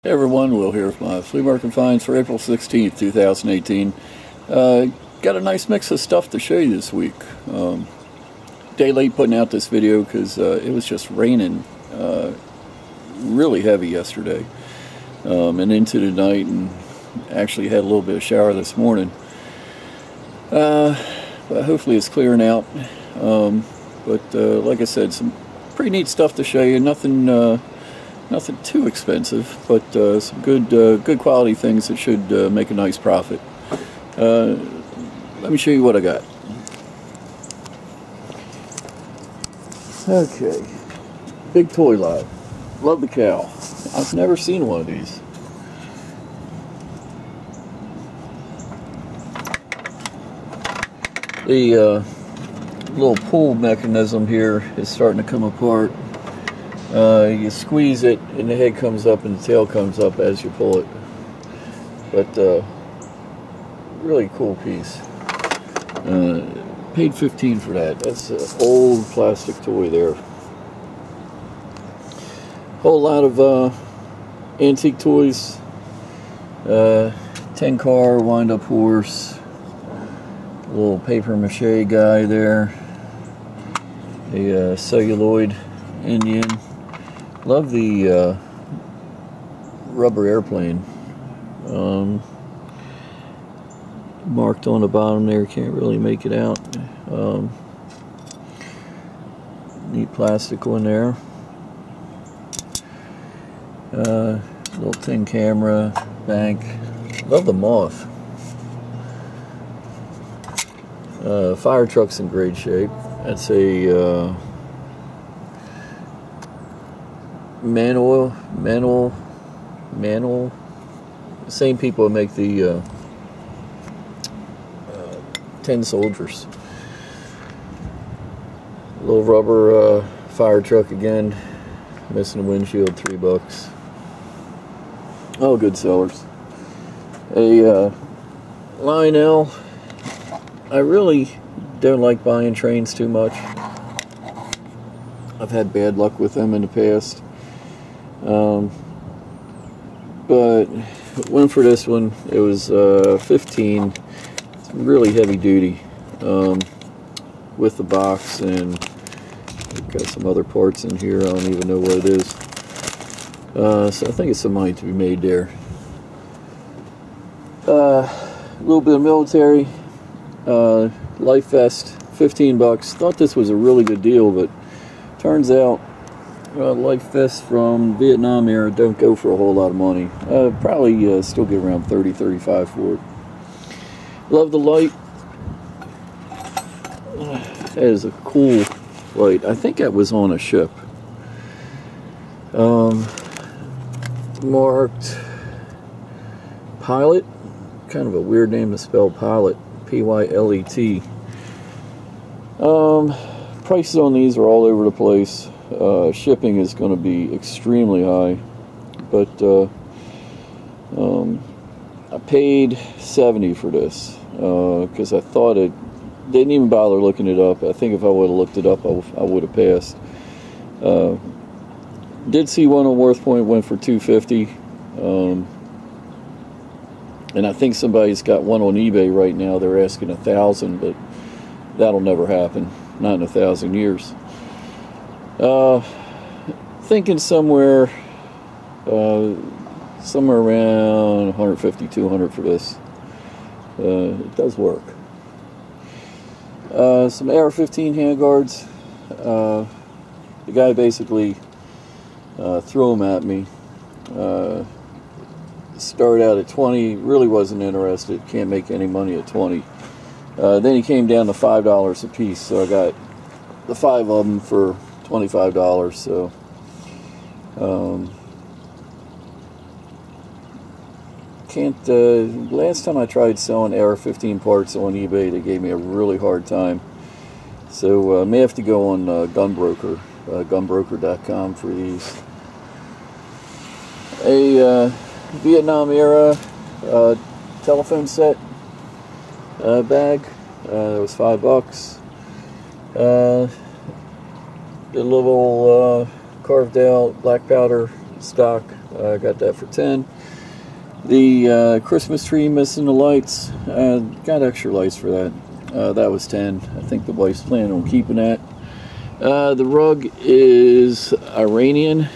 Hey everyone, Will here with my flea market finds for April 16th, 2018. Got a nice mix of stuff to show you this week. Day late putting out this video because it was just raining really heavy yesterday and into the night, and actually had a little bit of shower this morning. But hopefully it's clearing out. But like I said, some pretty neat stuff to show you. Nothing too expensive, but some good quality things that should make a nice profit. Let me show you what I got. Okay, big toy lot. Love the cow. I've never seen one of these. The little pull mechanism here is starting to come apart. You squeeze it and the head comes up and the tail comes up as you pull it. But really cool piece. Paid $15 for that. That's an old plastic toy there. Whole lot of antique toys. 10-car wind-up horse. Little paper mache guy there. A celluloid Indian. Love the rubber airplane. Marked on the bottom there, can't really make it out. Neat plastic one there. Little tin camera, bank. Love the moth. Fire truck's in great shape. That's a manual. Same people that make the 10 soldiers. Little rubber fire truck again. Missing a windshield, $3. Oh, good sellers. A Lionel. I really don't like buying trains too much. I've had bad luck with them in the past. But went for this one. It was $15. It's really heavy duty with the box, and got some other parts in here. I don't even know what it is. So I think it's some money to be made there. A little bit of military. Life vest, $15. Thought this was a really good deal, but turns out life vests from Vietnam era don't go for a whole lot of money. Probably still get around $30, $35 for it. Love the light. That is a cool light. I think that was on a ship. Marked Pilot. Kind of a weird name to spell Pilot. P-Y-L-E-T. Prices on these are all over the place. Shipping is going to be extremely high, but I paid $70 for this because I thought it. Didn't even bother looking it up. I think if I would have looked it up, I would have passed. Did see one on Worth Point went for $250, and I think somebody's got one on eBay right now. They're asking $1,000, but that'll never happen. Not in 1,000 years. Thinking somewhere around $150, $200 for this. It does work. Some AR-15 handguards. The guy basically threw them at me. Started out at 20. Really wasn't interested. Can't make any money at 20. Then he came down to $5 a piece, so I got the 5 of them for $25. So last time I tried selling AR-15 parts on eBay, they gave me a really hard time. So may have to go on Gunbroker, gunbroker.com for these. A Vietnam era telephone set bag. That was $5. The little carved out black powder stock Got that for 10. The Christmas tree missing the lights. Got extra lights for that. That was 10. I think the wife's planning on keeping that. The rug is Iranian.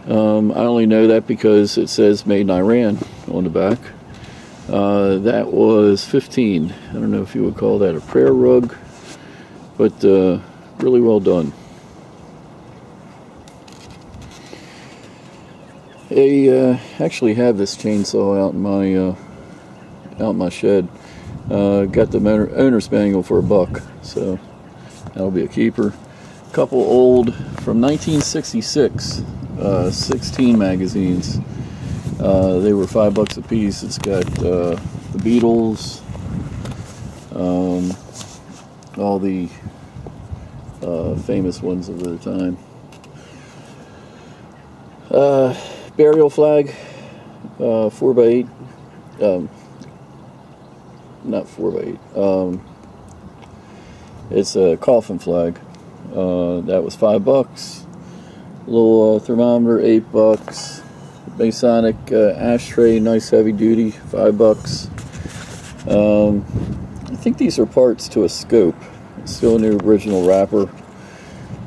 I only know that because it says made in Iran on the back. That was 15. I don't know if you would call that a prayer rug, but really well done. I actually have this chainsaw out in my shed. Got the owner's manual for $1, so that'll be a keeper. Couple old from 1966 16 magazines. They were $5 a piece. It's got the Beatles, all the famous ones of their time. Burial flag, 4x8. Not 4x8. It's a coffin flag. That was $5. Little thermometer, $8. Masonic ashtray, nice heavy duty, $5. I think these are parts to a scope. It's still in the original wrapper.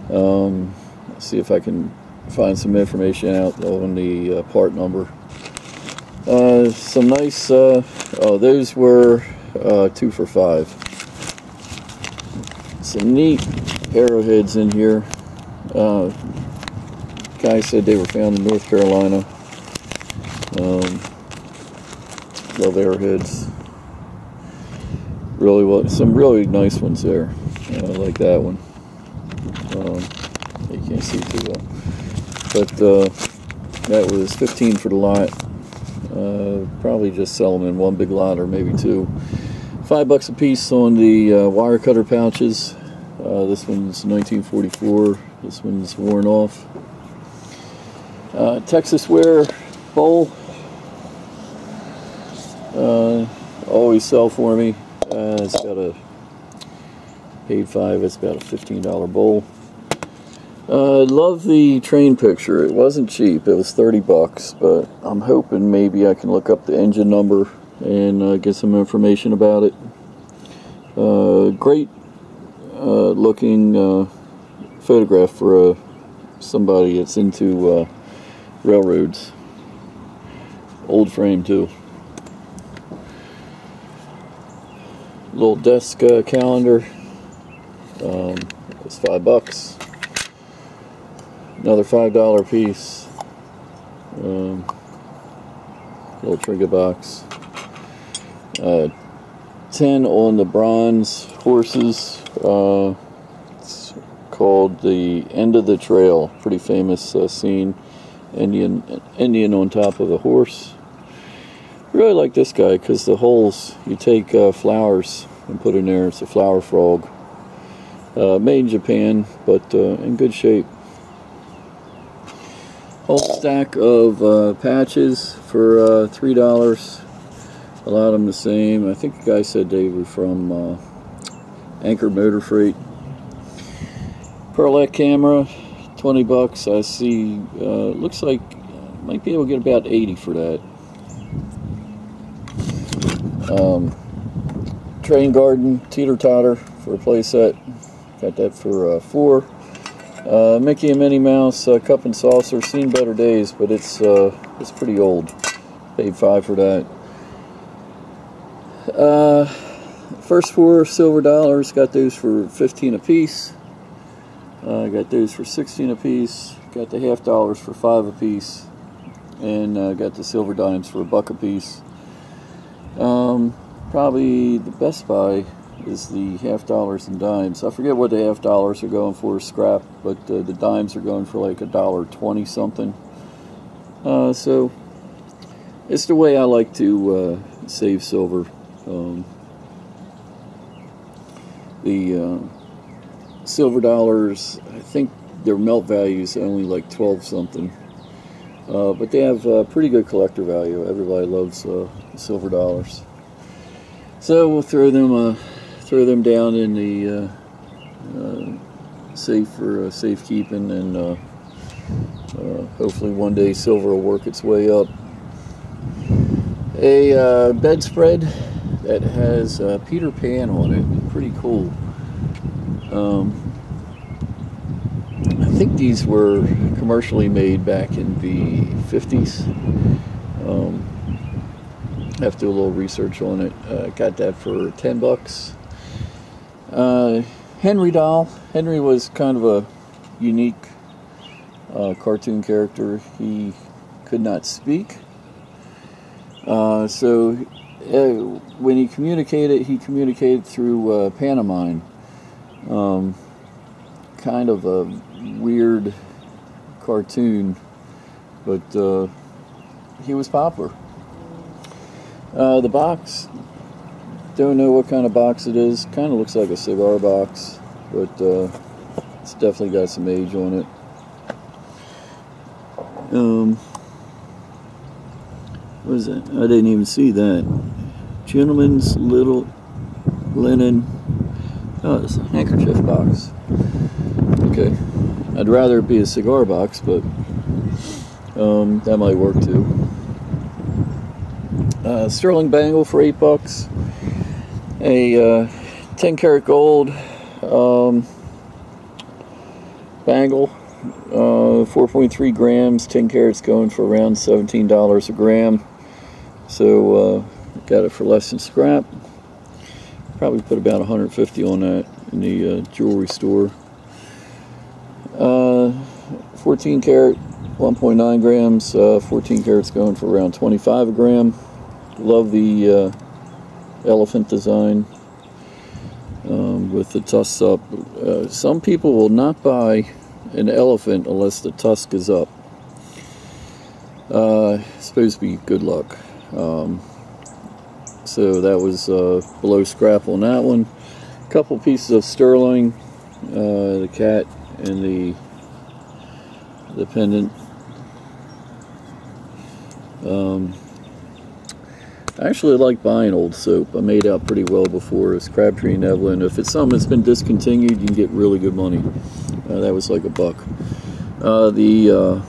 Let's see if I can find some information out on the part number. Some nice, oh, those were 2 for $5. Some neat arrowheads in here. Guy said they were found in North Carolina. Love arrowheads. Really well, some really nice ones there. Like that one. You can't see too well, but that was 15 for the lot. Probably just sell them in one big lot or maybe two. $5 a piece on the wire cutter pouches. This one's 1944. This one's worn off. Texas ware bowl. Always sell for me. It's got a paid $5. It's about a $15 bowl. Love the train picture. It wasn't cheap. It was $30, but I'm hoping maybe I can look up the engine number and get some information about it. Great looking photograph for somebody that's into railroads. Old frame too. Little desk calendar. It's $5. Another $5 piece. Little trinket box. 10 on the bronze horses. It's called The End of the Trail. Pretty famous scene. Indian on top of a horse. Really like this guy because the holes, you take flowers and put in there. It's a flower frog. Made in Japan, but in good shape. Whole stack of patches for $3. A lot of them the same. I think the guy said they were from Anchor Motor Freight. Perlette camera, $20. I see. Looks like might be able to get about 80 for that. Train Garden teeter totter for a play set. Got that for $4. Mickey and Minnie Mouse cup and saucer. Seen better days, but it's pretty old. Paid $5 for that. First 4 silver dollars. Got those for 15 a piece. Got those for 16 a piece. Got the half dollars for 5 a piece, and got the silver dimes for $1 a piece. Probably the best buy is the half dollars and dimes. I forget what the half dollars are going for scrap, but the dimes are going for like $1.20 something. So it's the way I like to save silver. The silver dollars, I think their melt value is only like 12 something, but they have pretty good collector value. Everybody loves silver dollars. So we'll throw them down in the safe for safekeeping, and Hopefully one day silver will work its way up. A bedspread that has Peter Pan on it. Pretty cool. I think these were commercially made back in the 50s. Have to do a little research on it. Got that for $10. Henry doll. Henry was kind of a unique cartoon character. He could not speak. So when he communicated through pantomime. Kind of a weird cartoon, but he was popular. The box, don't know what kind of box it is. Kind of looks like a cigar box, but it's definitely got some age on it. What is that? I didn't even see that. Gentleman's little linen. Oh, it's a handkerchief box. Okay. I'd rather it be a cigar box, but that might work too. Sterling bangle for $8. A 10 karat gold bangle, 4.3 grams, 10 carats, going for around $17 a gram. So got it for less than scrap. Probably put about 150 on that in the jewelry store. 14 karat, 1.9 grams, 14 carats, going for around 25 a gram. Love the elephant design with the tusks up. Some people will not buy an elephant unless the tusk is up. It's supposed to be good luck. So that was below scrap on that one. A couple pieces of sterling, the cat and the pendant. I actually like buying old soap. I made out pretty well before. It's Crabtree and Evelyn. If it's something that's been discontinued, you can get really good money. That was like $1. The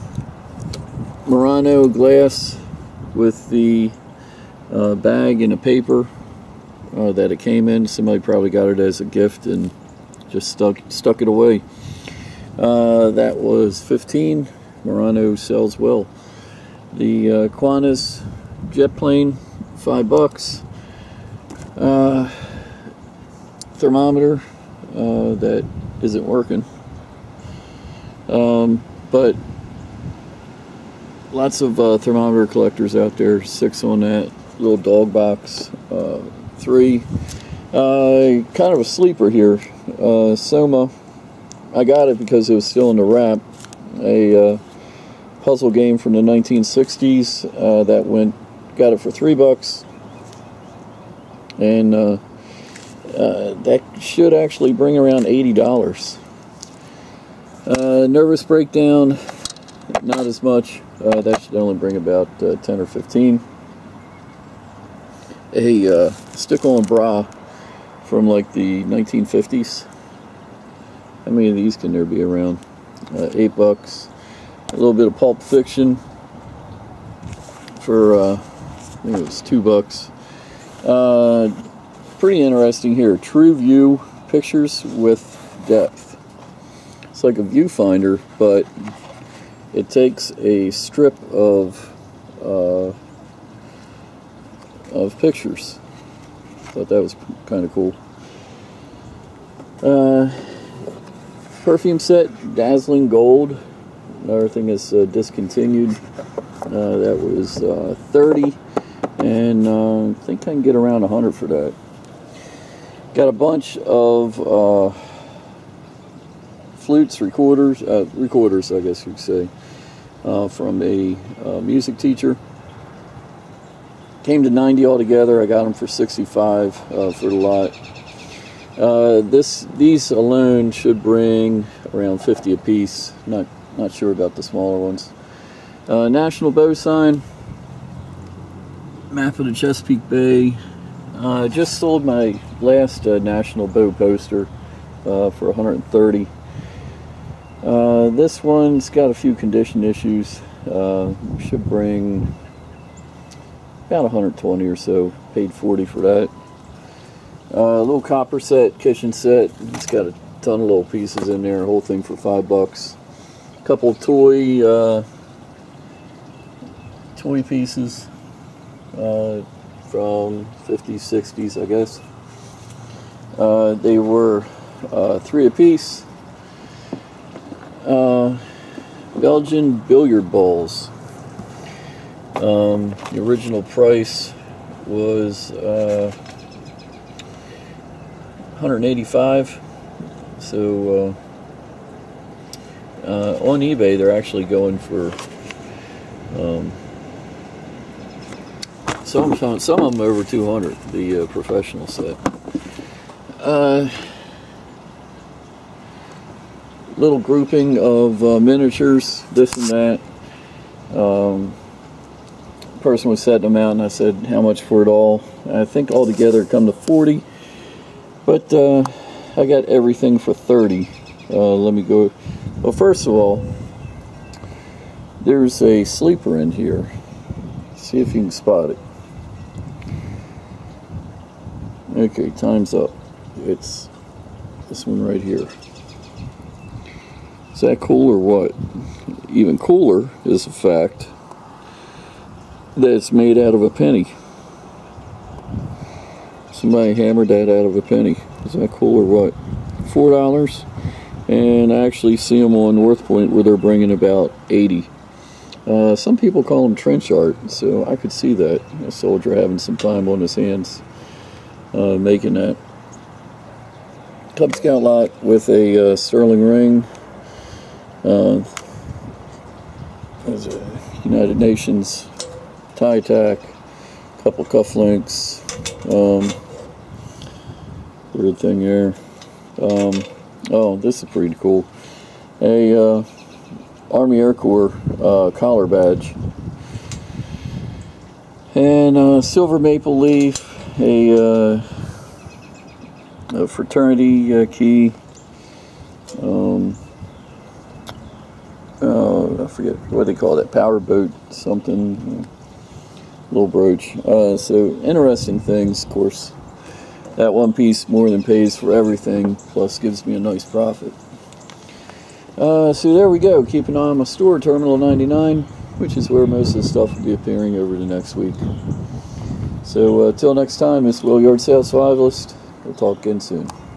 Murano glass with the bag and a paper that it came in. Somebody probably got it as a gift and just stuck it away. That was $15. Murano sells well. The Qantas jet plane, $5. Thermometer that isn't working, but lots of thermometer collectors out there. 6 on that little dog box. 3. Kind of a sleeper here. Soma. I got it because it was still in the wrap. A puzzle game from the 1960s that got it for $3, and that should actually bring around $80. Nervous breakdown, not as much. That should only bring about 10 or 15. A stick-on bra from like the 1950s. How many of these can there be around? $8. A little bit of Pulp Fiction for I think it was $2. Pretty interesting here. True View pictures with depth. It's like a viewfinder, but it takes a strip of pictures. Thought that was kind of cool. Perfume set, Dazzling Gold. Another thing is discontinued. That was $30, and I think I can get around $100 for that. Got a bunch of flutes, recorders, I guess you could say, from a music teacher. Came to 90 altogether. I got them for 65 for the lot. These alone should bring around 50 a piece. Not sure about the smaller ones. National Bow Sign. Map of the Chesapeake Bay. Just sold my last National Bow poster for $130. This one's got a few condition issues. Should bring about 120 or so. Paid 40 for that. A little copper set, kitchen set. It's got a ton of little pieces in there. Whole thing for $5. A couple of toy pieces from 50s, 60s, I guess. They were 3 apiece. Belgian billiard balls. The original price was $185. So on eBay they're actually going for some of them over 200. The professional set. Little grouping of miniatures, this and that. Person was setting them out, and I said, "How much for it all?" I think altogether it come to 40, but I got everything for 30. Let me go. Well, first of all, there's a sleeper in here. See if you can spot it. Okay, time's up. It's this one right here. Is that cool or what? Even cooler is the fact that it's made out of a penny. Somebody hammered that out of a penny. Is that cool or what? $4, and I actually see them on North Point where they're bringing about 80. Some people call them trench art, so I could see that. A soldier having some time on his hands making that. Cub Scout lot with a sterling ring. There's a United Nations tie tack, couple cufflinks, weird thing there. Oh, this is pretty cool. A Army Air Corps collar badge, and silver maple leaf, a fraternity key. I forget what they call that, power boat something, little brooch. So interesting things. Of course, that one piece more than pays for everything, plus gives me a nice profit. So there we go. Keep an eye on my store, Terminal 99, which is where most of the stuff will be appearing over the next week. So till next time, it's Will Yard Sales Survivalist. We'll talk again soon.